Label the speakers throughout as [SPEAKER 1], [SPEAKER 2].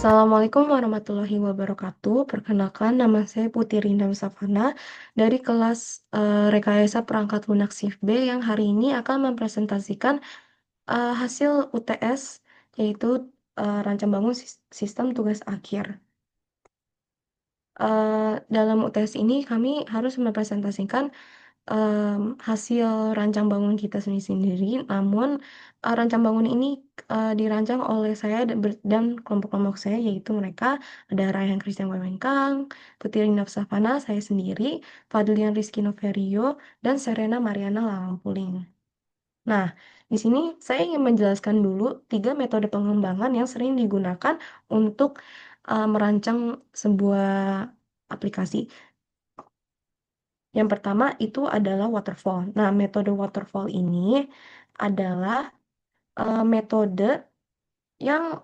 [SPEAKER 1] Assalamualaikum warahmatullahi wabarakatuh. Perkenalkan, nama saya Putri Rindam Savana dari kelas Rekayasa Perangkat Lunak Shift B yang hari ini akan mempresentasikan hasil UTS, yaitu Rancang Bangun Sistem Tugas Akhir. Dalam UTS ini kami harus mempresentasikan hasil rancang bangun kita sendiri-sendiri, namun rancang bangun ini dirancang oleh saya dan kelompok-kelompok saya, yaitu mereka ada Raihan Christian Wewenkang, Putri Nafsafana, saya sendiri, Fadlian Rizky Noverio, dan Serena Mariana Lalangpuling. Nah, di sini saya ingin menjelaskan dulu 3 metode pengembangan yang sering digunakan untuk merancang sebuah aplikasi. Yang pertama itu adalah waterfall. Nah, metode waterfall ini adalah metode yang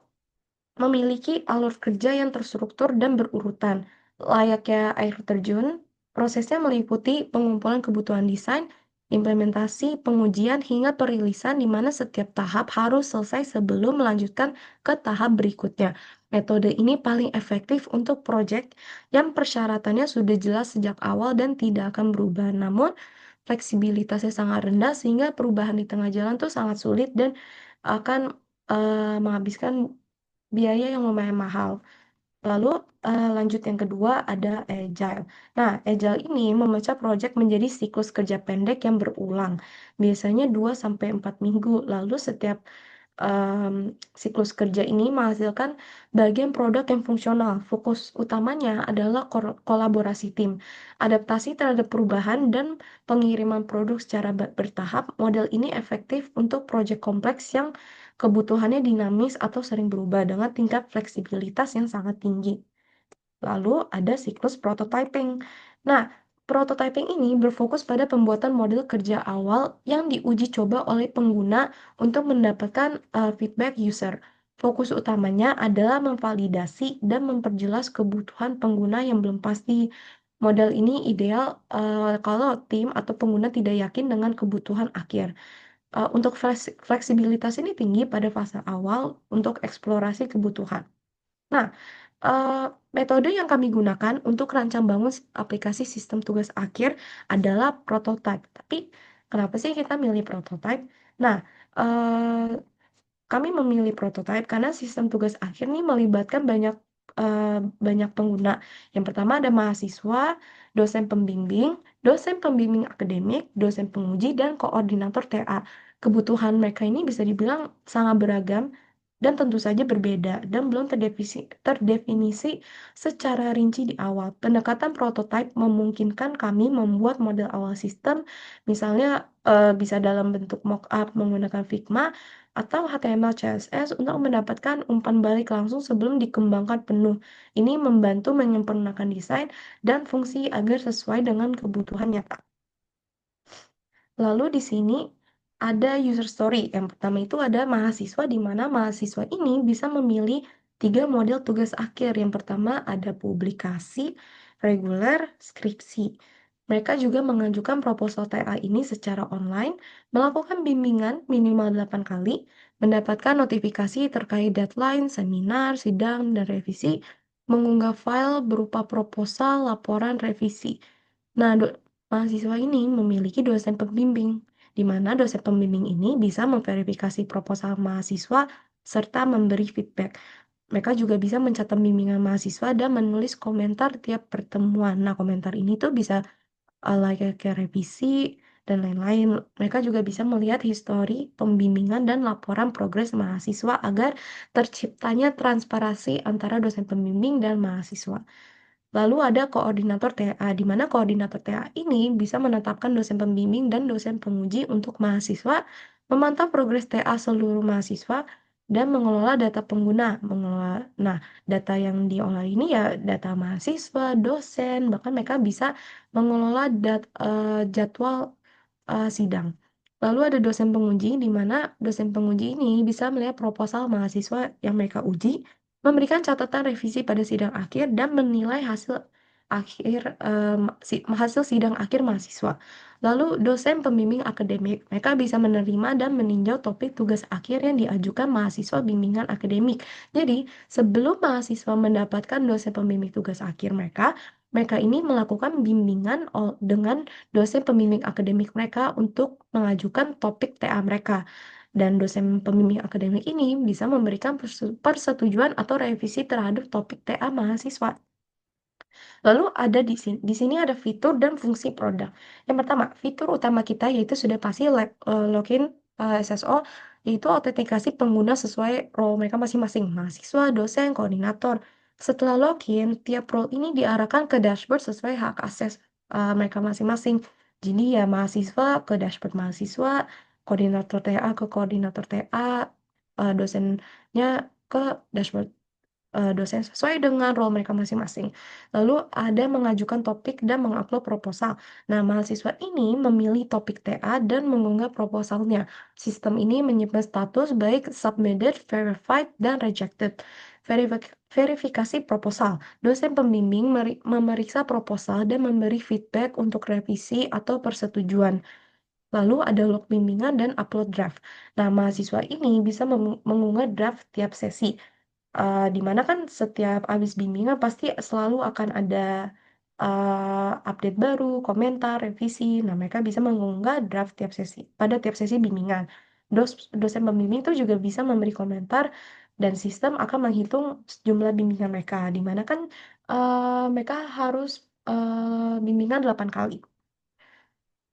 [SPEAKER 1] memiliki alur kerja yang terstruktur dan berurutan. Layaknya air terjun, prosesnya meliputi pengumpulan kebutuhan desain, implementasi, pengujian, hingga perilisan di mana setiap tahap harus selesai sebelum melanjutkan ke tahap berikutnya. Metode ini paling efektif untuk proyek yang persyaratannya sudah jelas sejak awal dan tidak akan berubah. Namun, fleksibilitasnya sangat rendah sehingga perubahan di tengah jalan tuh sangat sulit dan akan menghabiskan biaya yang lumayan mahal. Lalu lanjut yang kedua ada agile. Nah, agile ini memecah proyek menjadi siklus kerja pendek yang berulang, biasanya 2 sampai 4 minggu. Lalu setiap em, siklus kerja ini menghasilkan bagian produk yang fungsional. Fokus utamanya adalah kolaborasi tim, adaptasi terhadap perubahan, dan pengiriman produk secara bertahap. Model ini efektif untuk proyek kompleks yang kebutuhannya dinamis atau sering berubah dengan tingkat fleksibilitas yang sangat tinggi. Lalu ada siklus prototyping. Nah, prototyping ini berfokus pada pembuatan model kerja awal yang diuji coba oleh pengguna untuk mendapatkan feedback user. Fokus utamanya adalah memvalidasi dan memperjelas kebutuhan pengguna yang belum pasti. Model ini ideal kalau tim atau pengguna tidak yakin dengan kebutuhan akhir. Untuk fleksibilitas ini tinggi pada fase awal untuk eksplorasi kebutuhan. Nah, eh, metode yang kami gunakan untuk rancang bangun aplikasi sistem tugas akhir adalah prototype. Tapi kenapa sih kita milih prototype? Nah, eh, kami memilih prototype karena sistem tugas akhir ini melibatkan eh, banyak pengguna. Yang pertama ada mahasiswa, dosen pembimbing akademik, dosen penguji, dan koordinator TA. Kebutuhan mereka ini bisa dibilang sangat beragam dan tentu saja berbeda dan belum terdefinisi secara rinci di awal. Pendekatan prototype memungkinkan kami membuat model awal sistem, misalnya bisa dalam bentuk mockup menggunakan Figma atau HTML CSS untuk mendapatkan umpan balik langsung sebelum dikembangkan penuh. Ini membantu menyempurnakan desain dan fungsi agar sesuai dengan kebutuhan nyata. Lalu di sini ada user story. Yang pertama itu ada mahasiswa, di mana mahasiswa ini bisa memilih 3 model tugas akhir. Yang pertama ada publikasi, reguler, skripsi. Mereka juga mengajukan proposal TA ini secara online, melakukan bimbingan minimal 8 kali, mendapatkan notifikasi terkait deadline, seminar, sidang, dan revisi, mengunggah file berupa proposal, laporan, revisi. Nah, mahasiswa ini memiliki dosen pembimbing, di mana dosen pembimbing ini bisa memverifikasi proposal mahasiswa serta memberi feedback. Mereka juga bisa mencatat bimbingan mahasiswa dan menulis komentar tiap pertemuan. Nah, komentar ini tuh bisa kayak revisi dan lain-lain. Mereka juga bisa melihat histori pembimbingan dan laporan progres mahasiswa agar terciptanya transparansi antara dosen pembimbing dan mahasiswa. Lalu ada koordinator TA, di mana koordinator TA ini bisa menetapkan dosen pembimbing dan dosen penguji untuk mahasiswa, memantau progres TA seluruh mahasiswa, dan mengelola data pengguna. Nah, data yang diolah ini ya data mahasiswa, dosen, bahkan mereka bisa mengelola jadwal sidang. Lalu ada dosen penguji, di mana dosen penguji ini bisa melihat proposal mahasiswa yang mereka uji, memberikan catatan revisi pada sidang akhir, dan menilai hasil hasil sidang akhir mahasiswa. Lalu dosen pembimbing akademik, mereka bisa menerima dan meninjau topik tugas akhir yang diajukan mahasiswa bimbingan akademik. Jadi, sebelum mahasiswa mendapatkan dosen pembimbing tugas akhir mereka, mereka ini melakukan bimbingan dengan dosen pembimbing akademik mereka untuk mengajukan topik TA mereka. Dan dosen pembimbing akademik ini bisa memberikan persetujuan atau revisi terhadap topik TA mahasiswa. Lalu ada di sini ada fitur dan fungsi produk. Yang pertama, fitur utama kita yaitu sudah pasti login SSO, yaitu autentikasi pengguna sesuai role mereka masing-masing, mahasiswa, dosen, koordinator. Setelah login, tiap role ini diarahkan ke dashboard sesuai hak akses mereka masing-masing. Jadi ya mahasiswa ke dashboard mahasiswa, koordinator TA ke koordinator TA, dosennya ke dashboard dosen sesuai dengan role mereka masing-masing. Lalu ada mengajukan topik dan mengupload proposal. Nah, mahasiswa ini memilih topik TA dan mengunggah proposalnya. Sistem ini menyimpan status baik submitted, verified, dan rejected. Verifikasi proposal. Dosen pembimbing memeriksa proposal dan memberi feedback untuk revisi atau persetujuan. Lalu ada log bimbingan dan upload draft. Nah, mahasiswa ini bisa mengunggah draft tiap sesi. Di mana kan setiap habis bimbingan pasti selalu akan ada update baru, komentar, revisi. Nah, mereka bisa mengunggah draft tiap sesi pada tiap sesi bimbingan. Dosen pembimbing itu juga bisa memberi komentar dan sistem akan menghitung jumlah bimbingan mereka, di mana kan mereka harus bimbingan 8 kali.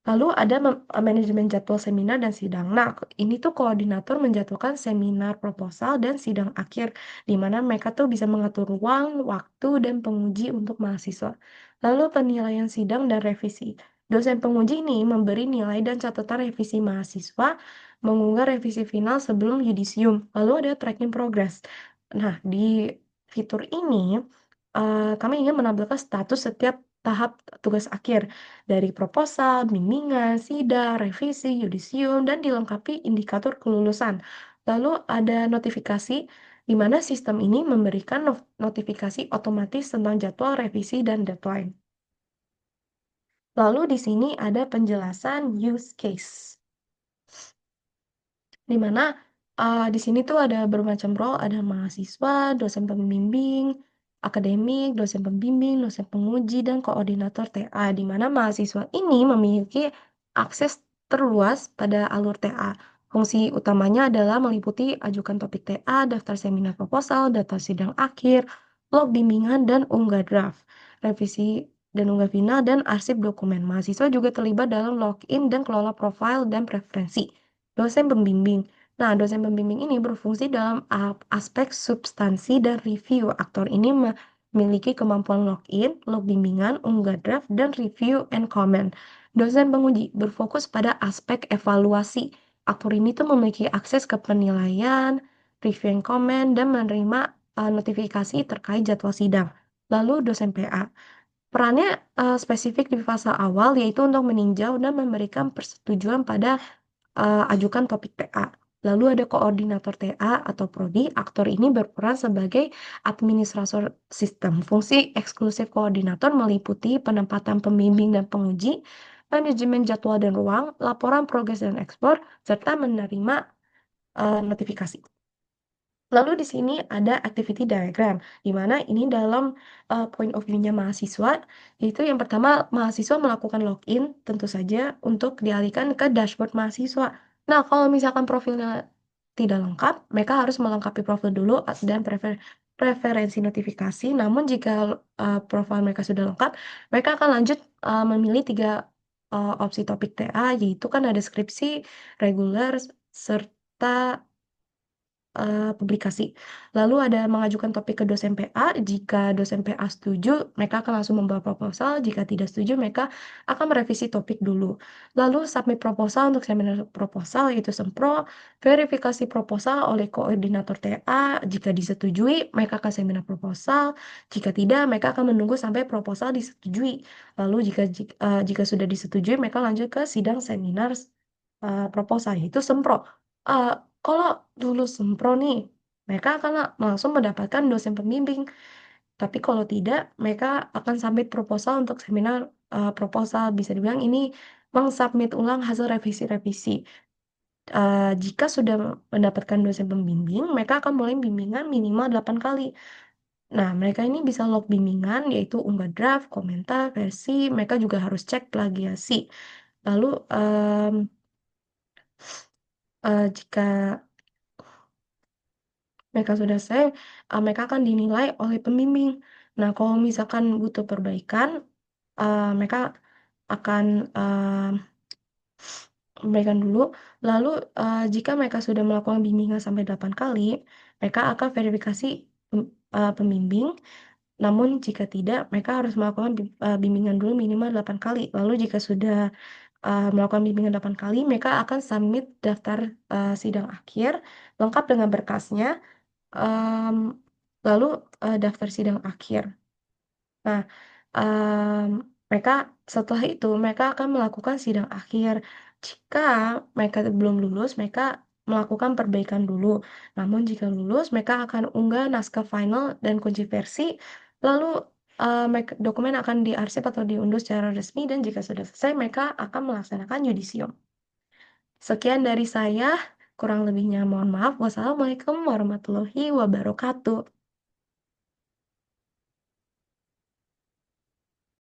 [SPEAKER 1] Lalu ada manajemen jadwal seminar dan sidang. Nah, ini tuh koordinator menjadwalkan seminar proposal dan sidang akhir, di mana mereka tuh bisa mengatur ruang, waktu, dan penguji untuk mahasiswa. Lalu penilaian sidang dan revisi. Dosen penguji ini memberi nilai dan catatan revisi mahasiswa, mengunggah revisi final sebelum yudisium. Lalu ada tracking progress. Nah, di fitur ini, kami ingin menampilkan status setiap tahap tugas akhir dari proposal, bimbingan, sidang, revisi, yudisium, dan dilengkapi indikator kelulusan. Lalu ada notifikasi, di mana sistem ini memberikan notifikasi otomatis tentang jadwal revisi dan deadline. Lalu di sini ada penjelasan use case, di mana di sini tuh ada bermacam role, ada mahasiswa, dosen pembimbing, akademik, dosen pembimbing, dosen penguji, dan koordinator TA, di mana mahasiswa ini memiliki akses terluas pada alur TA. Fungsi utamanya adalah meliputi ajukan topik TA, daftar seminar proposal, daftar sidang akhir, log bimbingan, dan unggah draft, revisi dan unggah final, dan arsip dokumen. Mahasiswa juga terlibat dalam login dan kelola profil dan preferensi. Dosen pembimbing. Nah, dosen pembimbing ini berfungsi dalam aspek substansi dan review. Aktor ini memiliki kemampuan login, log bimbingan, unggah draft, dan review and comment. Dosen penguji berfokus pada aspek evaluasi. Aktor ini tuh memiliki akses ke penilaian, review and comment, dan menerima notifikasi terkait jadwal sidang. Lalu dosen PA. Perannya spesifik di fase awal, yaitu untuk meninjau dan memberikan persetujuan pada ajukan topik TA. Lalu ada koordinator TA atau prodi. Aktor ini berperan sebagai administrator sistem. Fungsi eksklusif koordinator meliputi penempatan pembimbing dan penguji, manajemen jadwal dan ruang, laporan progres dan ekspor, serta menerima notifikasi. Lalu di sini ada activity diagram, di mana ini dalam point of view-nya mahasiswa, yaitu yang pertama mahasiswa melakukan login tentu saja untuk dialihkan ke dashboard mahasiswa. Nah, kalau misalkan profilnya tidak lengkap, mereka harus melengkapi profil dulu dan preferensi notifikasi. Namun jika profil mereka sudah lengkap, mereka akan lanjut memilih 3 opsi topik TA, yaitu kan ada skripsi, reguler, serta publikasi. Lalu ada mengajukan topik ke dosen PA. Jika dosen PA setuju, mereka akan langsung membawa proposal. Jika tidak setuju, mereka akan merevisi topik dulu. Lalu submit proposal untuk seminar proposal, yaitu sempro. Verifikasi proposal oleh koordinator TA. Jika disetujui, mereka akan seminar proposal. Jika tidak, mereka akan menunggu sampai proposal disetujui. Lalu jika sudah disetujui, mereka lanjut ke sidang seminar proposal, yaitu sempro. Eh, Kalau lulus sempro nih, mereka akan langsung mendapatkan dosen pembimbing. Tapi kalau tidak, mereka akan submit proposal untuk seminar proposal. Bisa dibilang ini mengsubmit ulang hasil revisi-revisi. Jika sudah mendapatkan dosen pembimbing, mereka akan mulai bimbingan minimal 8 kali. Nah, mereka ini bisa log bimbingan, yaitu unggah draft, komentar, versi. Mereka juga harus cek plagiasi. Lalu, jika mereka sudah selesai, mereka akan dinilai oleh pembimbing. Nah, kalau misalkan butuh perbaikan, mereka akan memberikan dulu. Lalu, jika mereka sudah melakukan bimbingan sampai 8 kali, mereka akan verifikasi pembimbing. Namun, jika tidak, mereka harus melakukan bimbingan dulu minimal 8 kali. Lalu, jika sudah melakukan bimbingan 8 kali, mereka akan submit daftar sidang akhir lengkap dengan berkasnya. Em, Lalu daftar sidang akhir. Nah, em, mereka setelah itu mereka akan melakukan sidang akhir. Jika mereka belum lulus, mereka melakukan perbaikan dulu. Namun jika lulus, mereka akan unggah naskah final dan kunci versi. Lalu dokumen akan diarsip atau diunduh secara resmi dan jika sudah selesai, mereka akan melaksanakan yudisium. Sekian dari saya, kurang lebihnya mohon maaf. Wassalamualaikum warahmatullahi wabarakatuh.